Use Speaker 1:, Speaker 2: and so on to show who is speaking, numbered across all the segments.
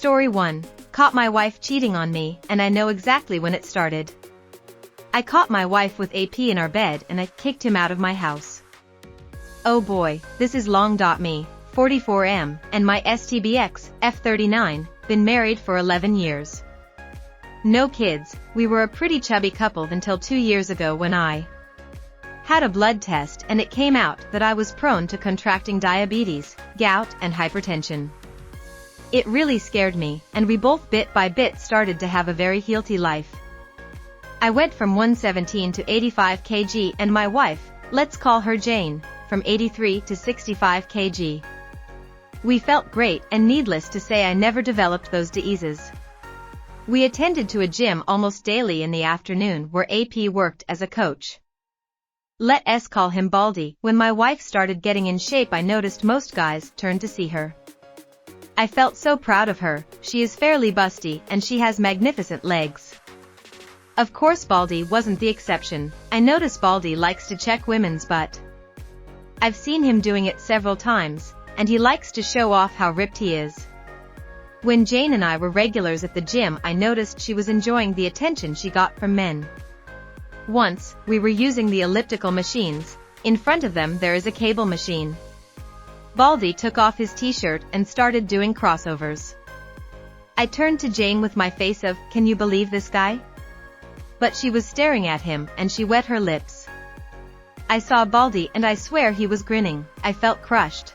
Speaker 1: Story 1. Caught my wife cheating on me, and I know exactly when it started. I caught my wife with AP in our bed and I kicked him out of my house. Oh boy, this is long.me, 44M, and my STBX, F39, been married for 11 years. No kids, we were a pretty chubby couple until 2 years ago when I had a blood test and it came out that I was prone to contracting diabetes, gout, and hypertension. It really scared me, and we both bit by bit started to have a very healthy life. I went from 117 to 85 kg and my wife, let's call her Jane, from 83 to 65 kg. We felt great, and needless to say I never developed those diseases. We attended to a gym almost daily in the afternoon where AP worked as a coach. Let's call him Baldy. When my wife started getting in shape I noticed most guys turned to see her. I felt so proud of her. She is fairly busty and she has magnificent legs. Of course Baldy wasn't the exception. I notice Baldy likes to check women's butt. I've seen him doing it several times, and he likes to show off how ripped he is. When Jane and I were regulars at the gym I noticed she was enjoying the attention she got from men. Once, we were using the elliptical machines. In front of them there is a cable machine. Baldy took off his t-shirt and started doing crossovers. I turned to Jane with my face of, "Can you believe this guy?" But she was staring at him and she wet her lips. I saw Baldy and I swear he was grinning. I felt crushed.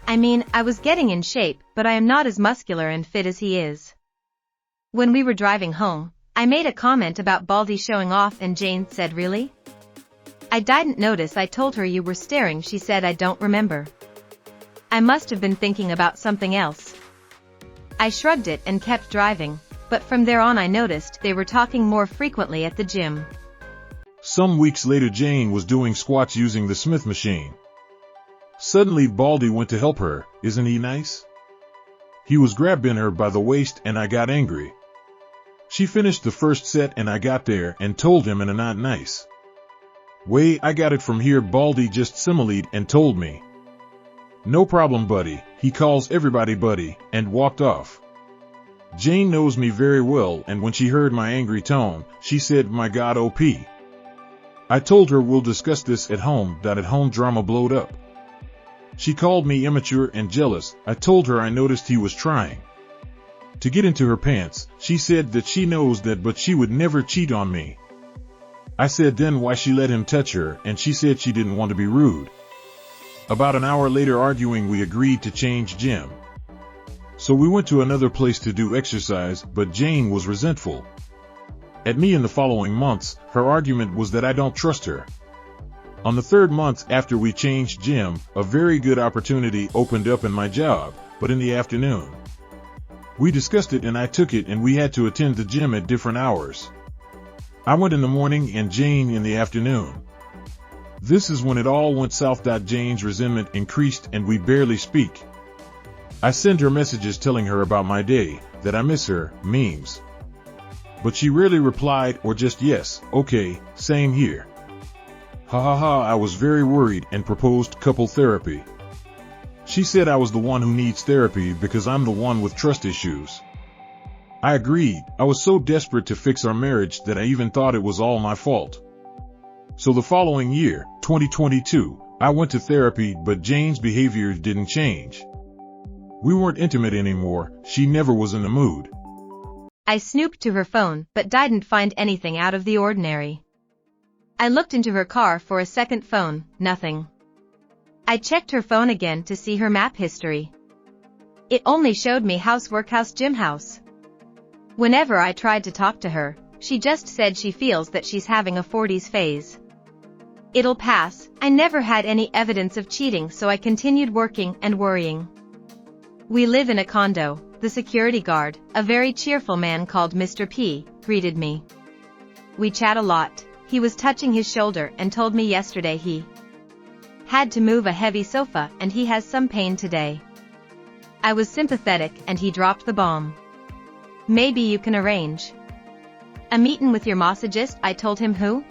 Speaker 1: I mean, I was getting in shape, but I am not as muscular and fit as he is. When we were driving home, I made a comment about Baldy showing off and Jane said, "Really?" I didn't notice. I told her you were staring. She said, "I don't remember." I must have been thinking about something else. I shrugged it and kept driving, but from there on I noticed they were talking more frequently at the gym.
Speaker 2: Some weeks later Jane was doing squats using the Smith machine. Suddenly Baldy went to help her. Isn't he nice? He was grabbing her by the waist and I got angry. She finished the first set and I got there and told him in a not nice way, "I got it from here." Baldy just similed and told me, "No problem, buddy." He calls everybody buddy, and walked off. Jane knows me very well, and when she heard my angry tone, she said, "My God, OP." I told her we'll discuss this at home. At home drama blowed up. She called me immature and jealous. I told her I noticed he was trying to get into her pants. She said that she knows that but she would never cheat on me. I said then why she let him touch her, and she said she didn't want to be rude. About an hour later arguing we agreed to change gym. So we went to another place to do exercise, but Jane was resentful at me in the following months. Her argument was that I don't trust her. On the third month after we changed gym, a very good opportunity opened up in my job, but in the afternoon. We discussed it and I took it, and we had to attend the gym at different hours. I went in the morning and Jane in the afternoon. This is when it all went south. Jane's resentment increased and we barely speak. I send her messages telling her about my day, that I miss her, memes. But she rarely replied or just yes, okay, same here. Ha ha ha. I was very worried and proposed couple therapy. She said I was the one who needs therapy because I'm the one with trust issues. I agreed. I was so desperate to fix our marriage that I even thought it was all my fault. So the following year, 2022, I went to therapy, but Jane's behavior didn't change. We weren't intimate anymore. She never was in the mood.
Speaker 1: I snooped to her phone, but didn't find anything out of the ordinary. I looked into her car for a second phone, nothing. I checked her phone again to see her map history. It only showed me house, workhouse, gym, house. Whenever I tried to talk to her, she just said she feels that she's having a 40s phase. It'll pass. I never had any evidence of cheating, so I continued working and worrying. We live in a condo. The security guard, a very cheerful man called Mr. P, greeted me. We chat a lot. He was touching his shoulder and told me yesterday he had to move a heavy sofa and he has some pain today. I was sympathetic and he dropped the bomb. "Maybe you can arrange a meeting with your massagist." I told him who.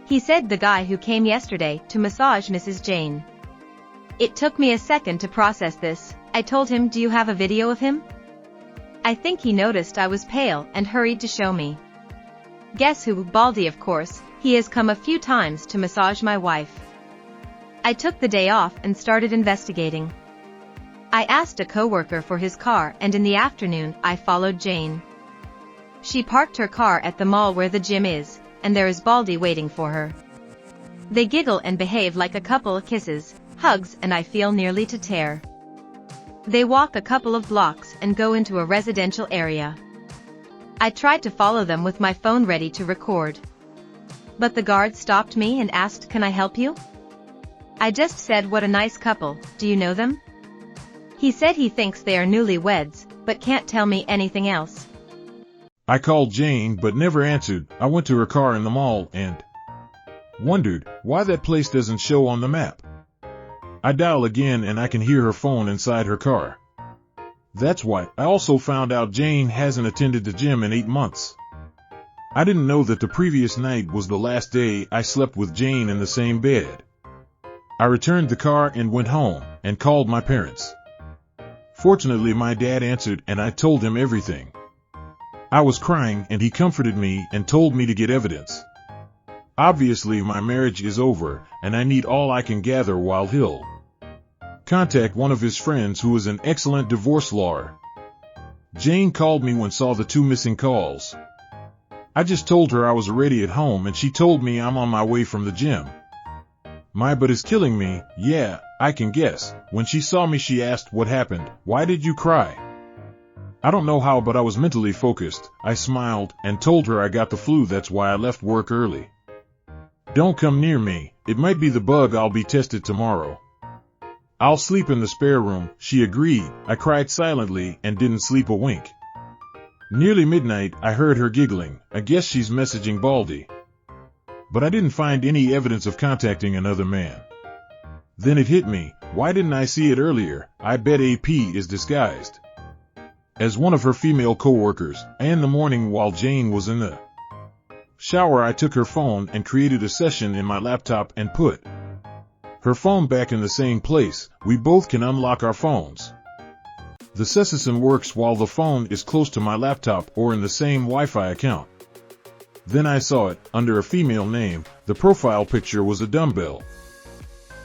Speaker 1: He said the guy who came yesterday to massage Mrs. Jane. It took me a second to process this. I told him, "Do you have a video of him?" I think he noticed I was pale and hurried to show me. Guess who? Baldy, of course. He has come a few times to massage my wife. I took the day off and started investigating. I asked a coworker for his car, and in the afternoon I followed Jane. She parked her car at the mall where the gym is, and there is Baldy waiting for her. They giggle and behave like a couple, kisses, hugs, and I feel nearly to tear. They walk a couple of blocks and go into a residential area. I tried to follow them with my phone ready to record. But the guard stopped me and asked, "Can I help you?" I just said, "What a nice couple, do you know them?" He said he thinks they are newlyweds, but can't tell me anything else.
Speaker 2: I called Jane but never answered. I went to her car in the mall and wondered why that place doesn't show on the map. I dial again and I can hear her phone inside her car. That's why. I also found out Jane hasn't attended the gym in 8 months. I didn't know that the previous night was the last day I slept with Jane in the same bed. I returned the car and went home and called my parents. Fortunately, my dad answered and I told him everything. I was crying and he comforted me and told me to get evidence. Obviously, my marriage is over and I need all I can gather while he'll contact one of his friends who is an excellent divorce lawyer. Jane called me when saw the 2 missing calls. I just told her I was already at home and she told me I'm on my way from the gym. My butt is killing me. Yeah, I can guess. When she saw me, she asked, "What happened? Why did you cry?" I don't know how, but I was mentally focused. I smiled and told her I got the flu, that's why I left work early. "Don't come near me. It might be the bug. I'll be tested tomorrow." "I'll sleep in the spare room," she agreed. I cried silently and didn't sleep a wink. Nearly midnight, I heard her giggling. I guess she's messaging Baldy. But I didn't find any evidence of contacting another man. Then it hit me. Why didn't I see it earlier? I bet AP is disguised as one of her female coworkers. And in the morning, while Jane was in the shower, I took her phone and created a session in my laptop and put her phone back in the same place. We both can unlock our phones. The session works while the phone is close to my laptop or in the same Wi-Fi account. Then I saw it, under a female name. The profile picture was a dumbbell.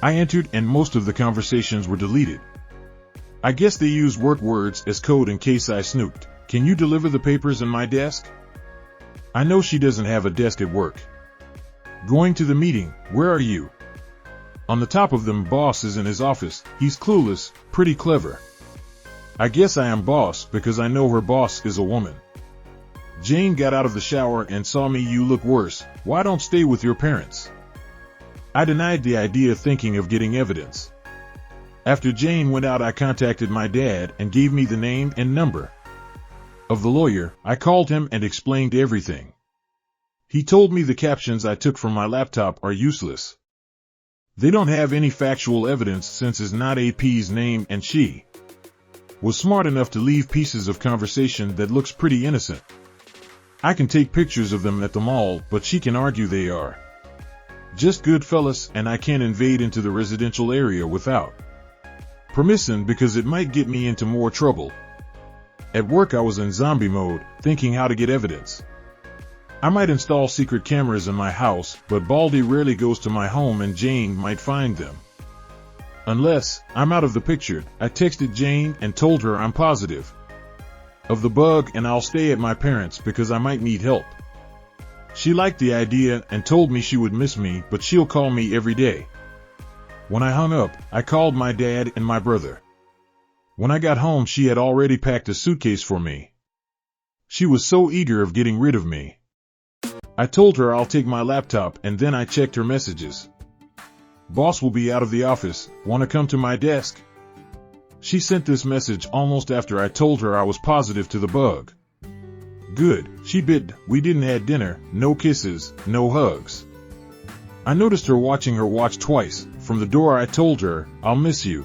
Speaker 2: I entered and most of the conversations were deleted. I guess they use work words as code in case I snooped. "Can you deliver the papers in my desk?" I know she doesn't have a desk at work. "Going to the meeting. Where are you?" On the top of them, boss is in his office. He's clueless, pretty clever. I guess I am boss because I know her boss is a woman. Jane got out of the shower and saw me. "You look worse. Why don't stay with your parents?" I denied the idea, thinking of getting evidence. After Jane went out, I contacted my dad and gave me the name and number of the lawyer. I called him and explained everything. He told me the captions I took from my laptop are useless. They don't have any factual evidence since it's not AP's name, and she was smart enough to leave pieces of conversation that looks pretty innocent. I can take pictures of them at the mall, but she can argue they are just good fellas, and I can't invade into the residential area without permission because it might get me into more trouble. At work, I was in zombie mode, thinking how to get evidence. I might install secret cameras in my house, but Baldy rarely goes to my home and Jane might find them. Unless I'm out of the picture. I texted Jane and told her I'm positive of the bug and I'll stay at my parents' because I might need help. She liked the idea and told me she would miss me, but she'll call me every day. When I hung up, I called my dad and my brother. When I got home, she had already packed a suitcase for me. She was so eager of getting rid of me. I told her I'll take my laptop, and then I checked her messages. "Boss will be out of the office. Want to come to my desk?" She sent this message almost after I told her I was positive to the bug. Good, she bid. We didn't have dinner, no kisses, no hugs. I noticed her watching her watch twice. From the door I told her, "I'll miss you."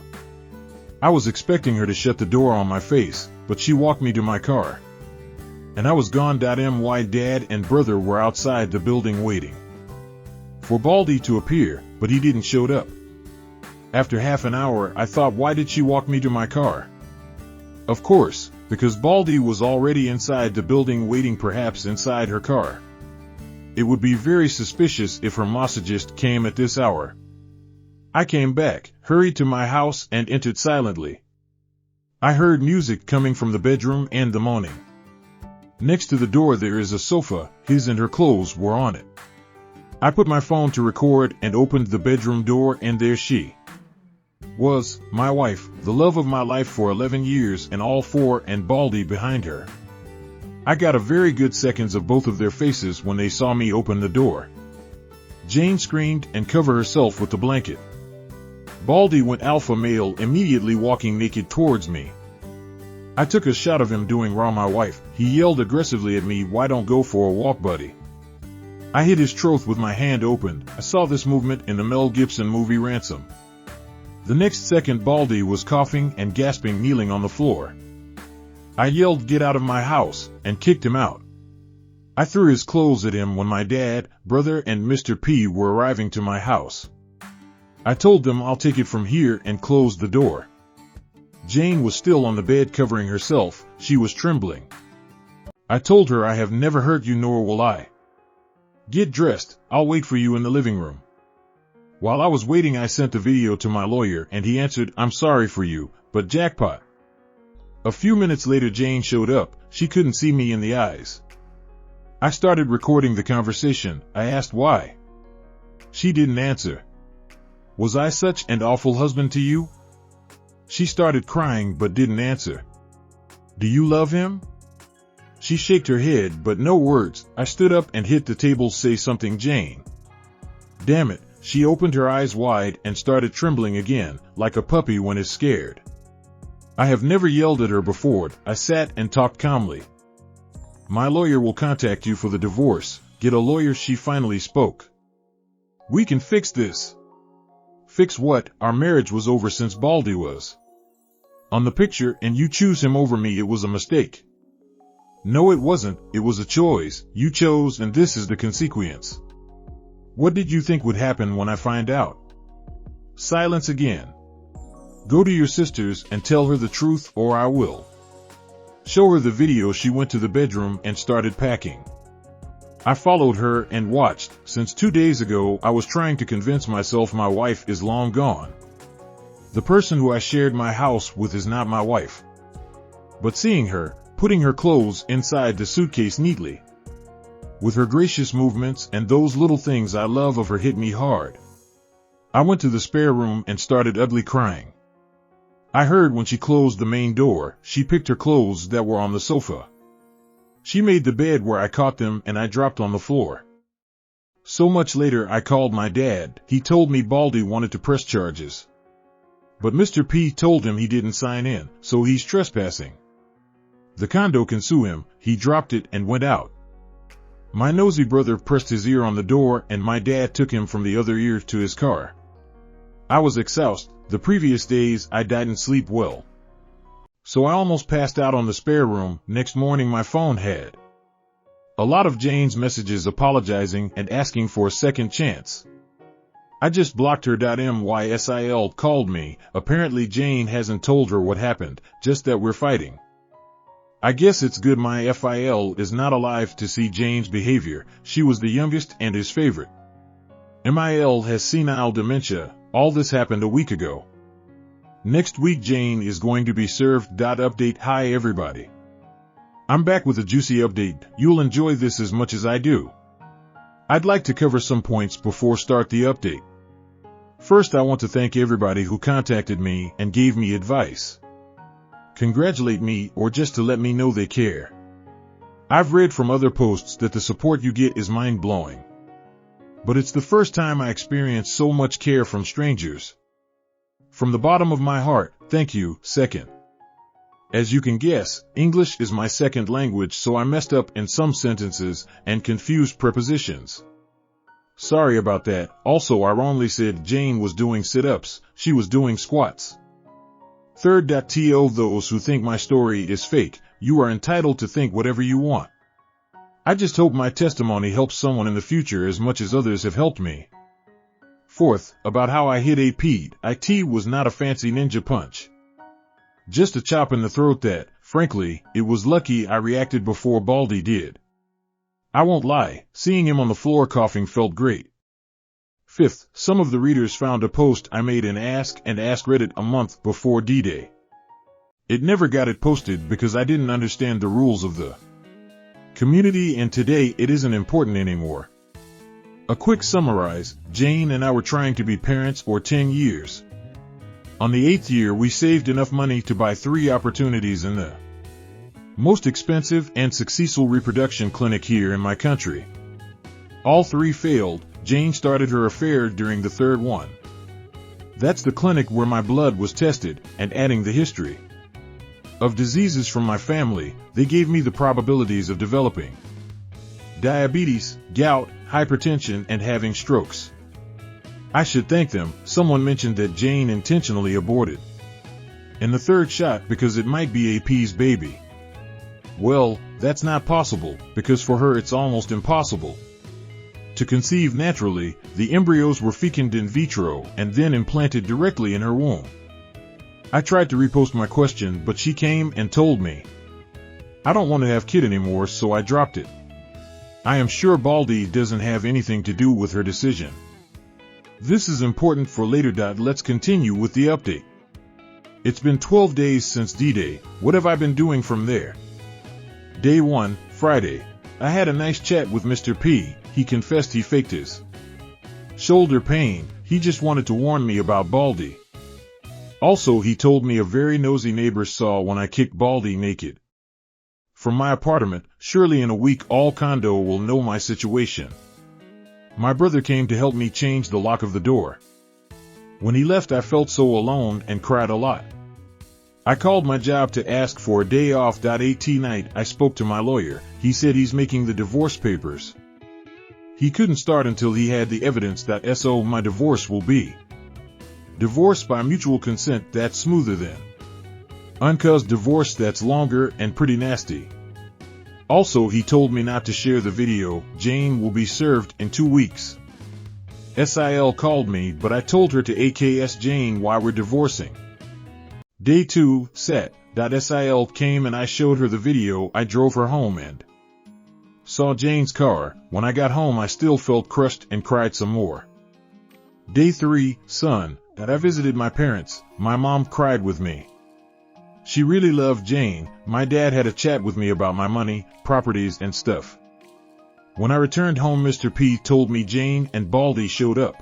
Speaker 2: I was expecting her to shut the door on my face, but she walked me to my car. And I was gone. My dad and brother were outside the building waiting for Baldy to appear, but he didn't show up. After half an hour, I thought, why did she walk me to my car? Of course, because Baldy was already inside the building waiting, perhaps inside her car. It would be very suspicious if her massagist came at this hour. I came back, hurried to my house, and entered silently. I heard music coming from the bedroom and the moaning. Next to the door there is a sofa, his and her clothes were on it. I put my phone to record and opened the bedroom door, and there she was, my wife, the love of my life for 11 years and all four, and Baldy behind her. I got a very good seconds of both of their faces when they saw me open the door. Jane screamed and covered herself with the blanket. Baldy went alpha male, immediately walking naked towards me. I took a shot of him doing raw my wife. He yelled aggressively at me, "Why don't go for a walk, buddy?" I hit his throat with my hand opened. I saw this movement in the Mel Gibson movie Ransom. The next second Baldy was coughing and gasping, kneeling on the floor. I yelled, "Get out of my house," and kicked him out. I threw his clothes at him when my dad, brother, and Mr. P were arriving to my house. I told them I'll take it from here and closed the door. Jane was still on the bed covering herself. She was trembling. I told her, "I have never hurt you, nor will I. Get dressed, I'll wait for you in the living room." While I was waiting, I sent the video to my lawyer, and he answered, "I'm sorry for you, but jackpot." A few minutes later Jane showed up. She couldn't see me in the eyes. I started recording the conversation. I asked why. She didn't answer. "Was I such an awful husband to you?" She started crying but didn't answer. "Do you love him?" She shook her head but no words. I stood up and hit the table. "Say something, Jane." Damn it. She opened her eyes wide and started trembling again, like a puppy when it's scared. I have never yelled at her before. I sat and talked calmly. "My lawyer will contact you for the divorce. Get a lawyer," she finally spoke. "We can fix this." "Fix what? Our marriage was over since Baldy was on the picture, and you choose him over me. It was a mistake." "No, it wasn't. It was a choice. You chose, and this is the consequence." "What did you think would happen when I find out?" Silence again. "Go to your sisters and tell her the truth, or I will." Show her the video. She went to the bedroom and started packing. I followed her and watched. Since 2 days ago, I was trying to convince myself my wife is long gone. The person who I shared my house with is not my wife. But seeing her, putting her clothes inside the suitcase neatly, with her gracious movements and those little things I love of her, hit me hard. I went to the spare room and started ugly crying. I heard when she closed the main door. She picked her clothes that were on the sofa. She made the bed where I caught them, and I dropped on the floor. So much later I called my dad. He told me Baldy wanted to press charges. But Mr. P told him he didn't sign in, so he's trespassing. The condo can sue him. He dropped it and went out. My nosy brother pressed his ear on the door, and my dad took him from the other ear to his car. I was exhausted. The previous days I didn't sleep well, so I almost passed out on the spare room. Next morning my phone had a lot of Jane's messages apologizing and asking for a second chance. I just blocked her. MYSIL called me. Apparently Jane hasn't told her what happened, just that we're fighting. I guess it's good my FIL is not alive to see Jane's behavior. She was the youngest and his favorite. MIL has senile dementia. All this happened a week ago. Next week Jane is going to be served. Update. Hi everybody. I'm back with a juicy update. You'll enjoy this as much as I do. I'd like to cover some points before start the update. First, I want to thank everybody who contacted me and gave me advice, congratulate me, or just to let me know they care. I've read from other posts that the support you get is mind-blowing. But it's the first time I experienced so much care from strangers. From the bottom of my heart, thank you. Second, as you can guess, English is my second language, so I messed up in some sentences and confused prepositions. Sorry about that. Also, I wrongly said Jane was doing sit-ups. She was doing squats. Third, to those who think my story is fake, you are entitled to think whatever you want. I just hope my testimony helps someone in the future as much as others have helped me. Fourth, about how I hit AP. IT was not a fancy ninja punch. Just a chop in the throat that, Frankly, it was lucky I reacted before Baldy did. I won't lie, seeing him on the floor coughing felt great. Fifth, some of the readers found a post I made in Ask Reddit a month before D-Day. It never got it posted because I didn't understand the rules of the community, and today it isn't important anymore. A quick summarize, Jane and I were trying to be parents for 10 years. On the 8th year we saved enough money to buy 3 opportunities in the most expensive and successful reproduction clinic here in my country. All 3 failed. Jane started her affair during the 3rd one. That's the clinic where my blood was tested, and adding the history of diseases from my family, they gave me the probabilities of developing diabetes, gout, hypertension, and having strokes. I should thank them. Someone mentioned that Jane intentionally aborted in the 3rd shot because it might be AP's baby. Well, that's not possible, because for her it's almost impossible to conceive naturally. The embryos were fecunded in vitro and then implanted directly in her womb. I tried to repost my question, but she came and told me I don't want to have kid anymore, so I dropped it. I am sure Baldy doesn't have anything to do with her decision. This is important for later. Let's continue with the update. It's been 12 days since D-Day. What have I been doing from there? Day 1, Friday. I had a nice chat with Mr. P. He confessed he faked his shoulder pain. He just wanted to warn me about Baldy. Also, he told me a very nosy neighbor saw when I kicked Baldy naked from my apartment. Surely in a week all condo will know my situation. My brother came to help me change the lock of the door. When he left I felt so alone and cried a lot. I called my job to ask for a day off. At night I spoke to my lawyer. He said he's making the divorce papers. He couldn't start until he had the evidence. So my divorce will be divorce by mutual consent. That's smoother than uncuz divorce. That's longer and pretty nasty. Also, he told me not to share the video. Jane will be served in 2 weeks. SIL called me, but I told her to AKS Jane why we're divorcing. Day 2, Sat. SIL came and I showed her the video. I drove her home and saw Jane's car. When I got home I still felt crushed and cried some more. Day 3, Sun. I visited my parents. My mom cried with me. She really loved Jane. My dad had a chat with me about my money, properties, and stuff. When I returned home Mr. P told me Jane and Baldy showed up.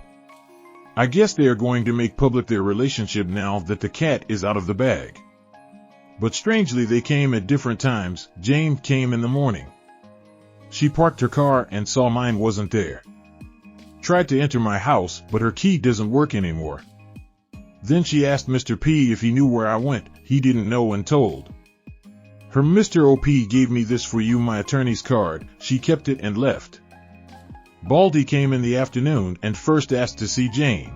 Speaker 2: I guess they are going to make public their relationship now that the cat is out of the bag. But strangely they came at different times. Jane came in the morning. She parked her car and saw mine wasn't there. Tried to enter my house, but her key doesn't work anymore. Then she asked Mr. P if he knew where I went. He didn't know and told her. Mr. OP gave me this for you, my attorney's card. She kept it and left. Baldy came in the afternoon and first asked to see Jane.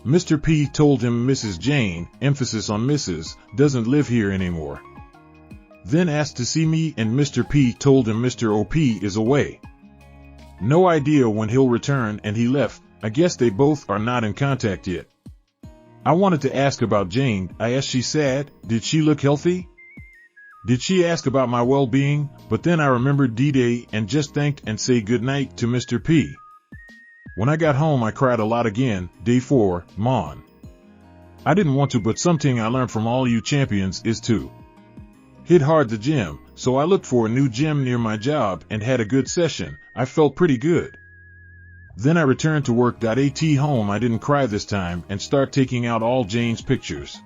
Speaker 2: Mr. P told him Mrs. Jane, emphasis on Mrs., doesn't live here anymore. Then asked to see me and Mr. P told him Mr. OP is away. No idea when he'll return and he left. I guess they both are not in contact yet. I wanted to ask about Jane. I asked, she sad? Did she look healthy? Did she ask about my well-being? But then I remembered D-Day and just thanked and say good night to Mr. P. When I got home I cried a lot again. Day 4, Mon. I didn't want to, but something I learned from all you champions is to hit hard the gym. So I looked for a new gym near my job and had a good session. I felt pretty good. Then I returned to work. At home I didn't cry this time and start taking out all Jane's pictures.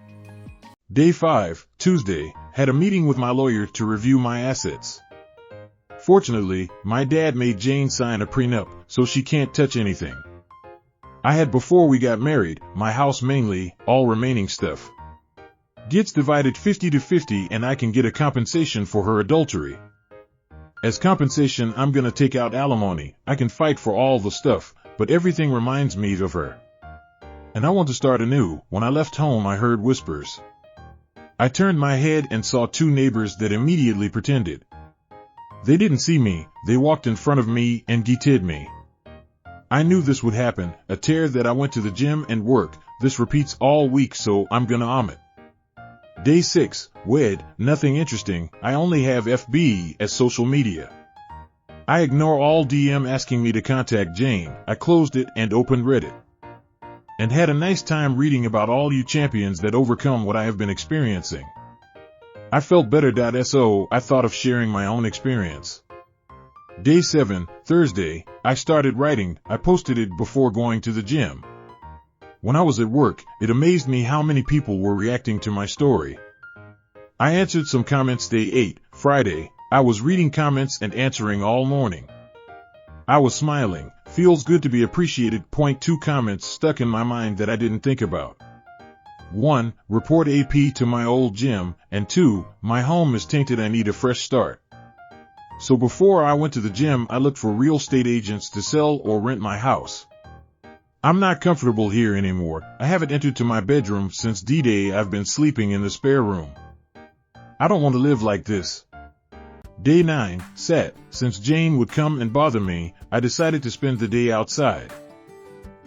Speaker 2: Day 5, Tuesday, had a meeting with my lawyer to review my assets. Fortunately, my dad made Jane sign a prenup, so she can't touch anything I had before we got married. My house mainly, all remaining stuff gets divided 50-50 and I can get a compensation for her adultery. As compensation I'm gonna take out alimony. I can fight for all the stuff, but everything reminds me of her. And I want to start anew. When I left home I heard whispers. I turned my head and saw 2 neighbors that immediately pretended they didn't see me. They walked in front of me and greeted me. I knew this would happen. A tear that I went to the gym and work. This repeats all week, so I'm gonna it. Day 6, wed, nothing interesting, I only have FB as social media. I ignore all DM asking me to contact Jane. I closed it and opened Reddit. And had a nice time reading about all you champions that overcome what I have been experiencing. I felt better. So I thought of sharing my own experience. Day 7, Thursday, I started writing. I posted it before going to the gym. When I was at work, it amazed me how many people were reacting to my story. I answered some comments. Day 8, Friday, I was reading comments and answering all morning. I was smiling. Feels good to be appreciated. 2 comments stuck in my mind that I didn't think about. 1. Report AP to my old gym, and 2. My home is tainted. I need a fresh start. So before I went to the gym, I looked for real estate agents to sell or rent my house. I'm not comfortable here anymore. I haven't entered to my bedroom since D-Day. I've been sleeping in the spare room. I don't want to live like this. Day 9, Sat. Since Jane would come and bother me, I decided to spend the day outside.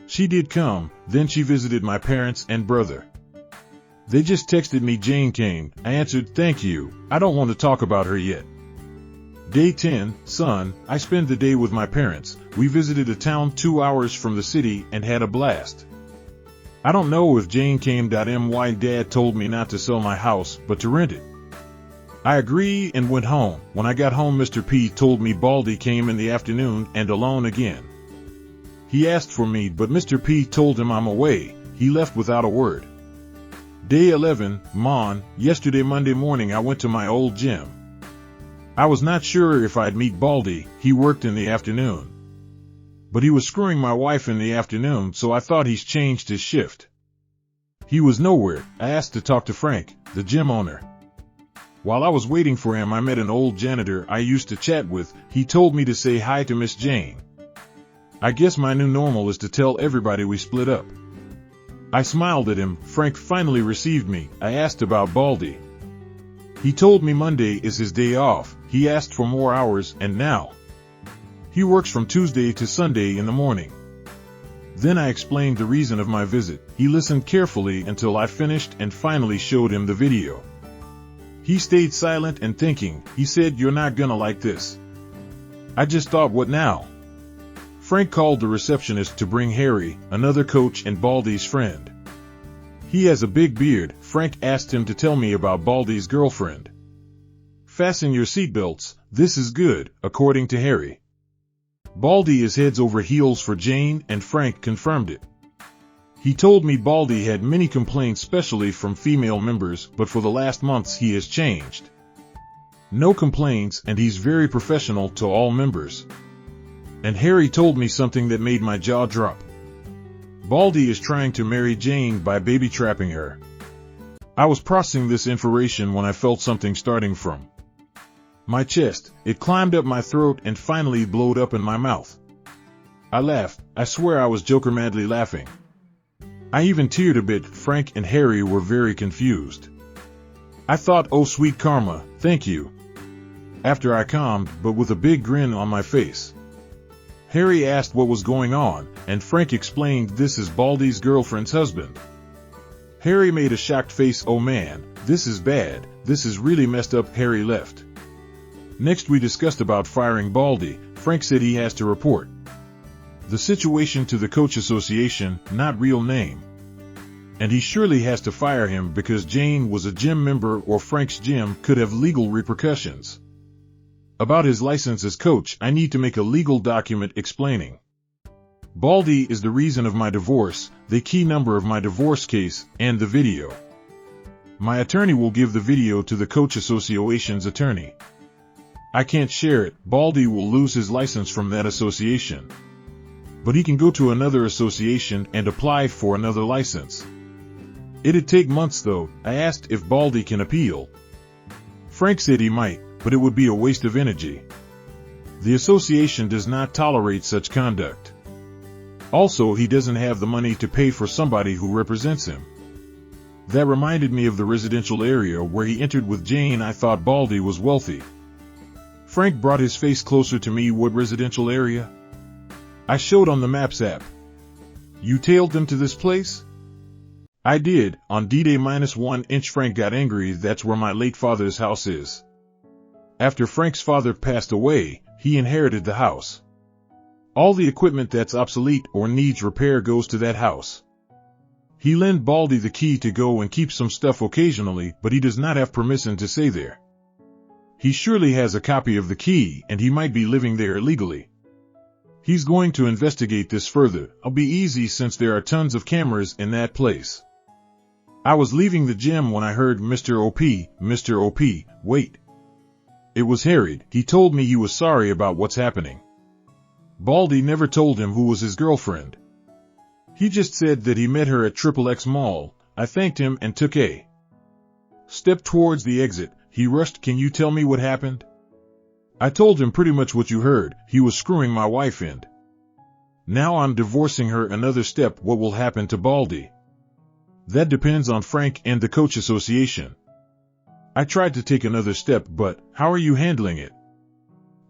Speaker 2: She did come, then she visited my parents and brother. They just texted me Jane came. I answered, thank you, I don't want to talk about her yet. Day 10, Sun. I spent the day with my parents. We visited a town 2 hours from the city and had a blast. I don't know if Jane came. My dad told me not to sell my house, but to rent it. I agreed and went home. When I got home, Mr. P told me Baldy came in the afternoon and alone again. He asked for me, but Mr. P told him I'm away. He left without a word. Day 11, Mon. Yesterday Monday morning I went to my old gym. I was not sure if I'd meet Baldy. He worked in the afternoon. But he was screwing my wife in the afternoon, so I thought he's changed his shift. He was nowhere. I asked to talk to Frank, the gym owner. While I was waiting for him, I met an old janitor I used to chat with. He told me to say hi to Miss Jane. I guess my new normal is to tell everybody we split up. I smiled at him. Frank finally received me. I asked about Baldy. He told me Monday is his day off. He asked for more hours, and now he works from Tuesday to Sunday in the morning. Then I explained the reason of my visit. He listened carefully until I finished and finally showed him the video. He stayed silent and thinking. He said, you're not gonna like this. I just thought, what now? Frank called the receptionist to bring Harry, another coach and Baldy's friend. He has a big beard. Frank asked him to tell me about Baldy's girlfriend. Fasten your seatbelts, this is good, according to Harry. Baldy is heads over heels for Jane, and Frank confirmed it. He told me Baldy had many complaints, especially from female members, but for the last months he has changed. No complaints, and he's very professional to all members. And Harry told me something that made my jaw drop. Baldy is trying to marry Jane by baby trapping her. I was processing this information when I felt something starting from my chest. It climbed up my throat and finally blowed up in my mouth. I laughed. I swear I was joker madly laughing. I even teared a bit. Frank and Harry were very confused. I thought, oh sweet karma, thank you. After I calmed, but with a big grin on my face. Harry asked what was going on, and Frank explained this is Baldy's girlfriend's husband. Harry made a shocked face. Oh man, this is bad, this is really messed up. Harry left. Next we discussed about firing Baldy. Frank said he has to report the situation to the coach association, not real name. And he surely has to fire him because Jane was a gym member or Frank's gym could have legal repercussions. About his license as coach, I need to make a legal document explaining Baldy is the reason of my divorce, the key number of my divorce case, and the video. My attorney will give the video to the coach association's attorney. I can't share it. Baldy will lose his license from that association. But he can go to another association and apply for another license. It'd take months though. I asked if Baldy can appeal. Frank said he might, but it would be a waste of energy. The association does not tolerate such conduct. Also, he doesn't have the money to pay for somebody who represents him. That reminded me of the residential area where he entered with Jane. I thought Baldy was wealthy. Frank brought his face closer to me. What residential area? I showed on the Maps app. You tailed them to this place? I did. On D-Day -1 Frank got angry. That's where my late father's house is. After Frank's father passed away, he inherited the house. All the equipment that's obsolete or needs repair goes to that house. He lent Baldy the key to go and keep some stuff occasionally, but he does not have permission to stay there. He surely has a copy of the key, and he might be living there illegally. He's going to investigate this further. It'll be easy since there are tons of cameras in that place. I was leaving the gym when I heard Mr. OP, wait. It was Harry. He told me he was sorry about what's happening. Baldy never told him who was his girlfriend. He just said that he met her at XXX Mall. I thanked him and took a step towards the exit. He rushed. Can you tell me what happened? I told him pretty much what you heard. He was screwing my wife in. Now I'm divorcing her. Another step. What will happen to Baldy? That depends on Frank and the coach association. I tried to take another step, but how are you handling it?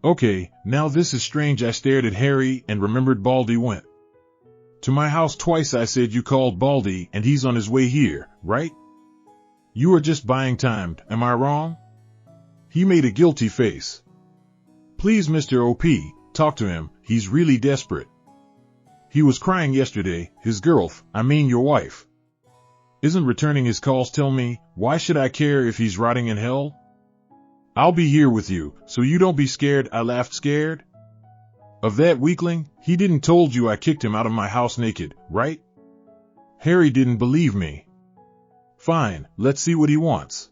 Speaker 2: Okay, now this is strange. I stared at Harry and remembered Baldy went to my house twice. I said you called Baldy and he's on his way here, right? You are just buying time, am I wrong? He made a guilty face. Please, Mr. OP, talk to him. He's really desperate. He was crying yesterday. His your wife, isn't returning his calls. Tell me, why should I care if he's rotting in hell? I'll be here with you, so you don't be scared. I laughed. Scared? Of that weakling? He didn't told you I kicked him out of my house naked, right? Harry didn't believe me. Fine, let's see what he wants.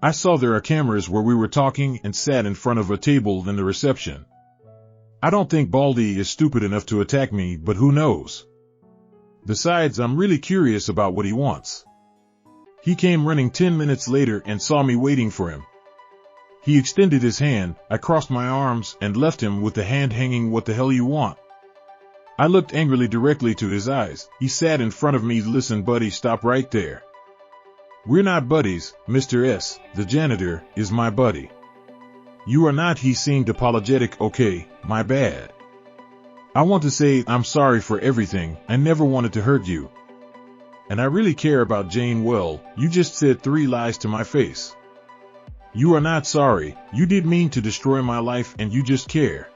Speaker 2: I saw there are cameras where we were talking and sat in front of a table in the reception. I don't think Baldy is stupid enough to attack me, but who knows? Besides, I'm really curious about what he wants. He came running 10 minutes later and saw me waiting for him. He extended his hand. I crossed my arms and left him with the hand hanging. What the hell you want? I looked angrily directly to his eyes. He sat in front of me. Listen, buddy, stop right there. We're not buddies. Mr. S, the janitor, is my buddy. You are not. He seemed apologetic. Okay, my bad. I want to say I'm sorry for everything. I never wanted to hurt you. And I really care about Jane well. You just said 3 lies to my face. You are not sorry. You did mean to destroy my life and you just care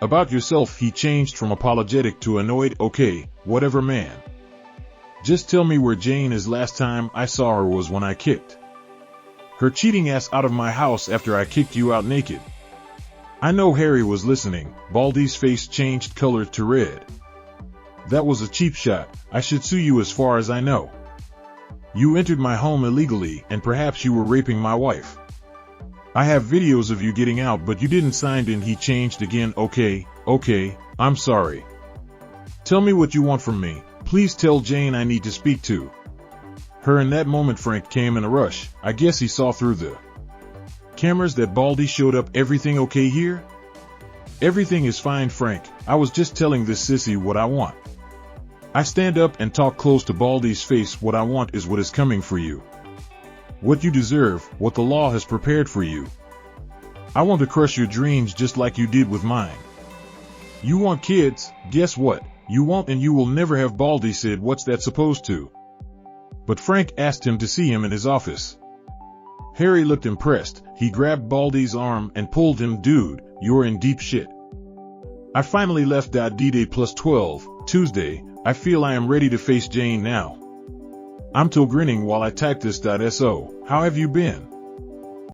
Speaker 2: about yourself. He changed from apologetic to annoyed. Okay, whatever, man. Just tell me where Jane is. Last time I saw her was when I kicked her cheating ass out of my house after I kicked you out naked. I know Harry was listening. Baldy's face changed color to red. That was a cheap shot. I should sue you as far as I know. You entered my home illegally, and perhaps you were raping my wife. I have videos of you getting out, but you didn't sign in. He changed again. Okay, I'm sorry. Tell me what you want from me. Please tell Jane I need to speak to her. In that moment, Frank came in a rush. I guess he saw through the cameras that Baldy showed up. Everything okay here? Everything is fine, Frank. I was just telling this sissy what I want. I stand up and talk close to Baldy's face. What I want is what is coming for you. What you deserve, what the law has prepared for you. I want to crush your dreams just like you did with mine. You want kids? Guess what? You won't, and you will never have. Baldy said, what's that supposed to? But Frank asked him to see him in his office. Harry looked impressed. He grabbed Baldy's arm and pulled him. Dude, you're in deep shit. I finally left. D-Day +12, Tuesday. I feel I am ready to face Jane now. I'm still grinning while I type this. So, how have you been?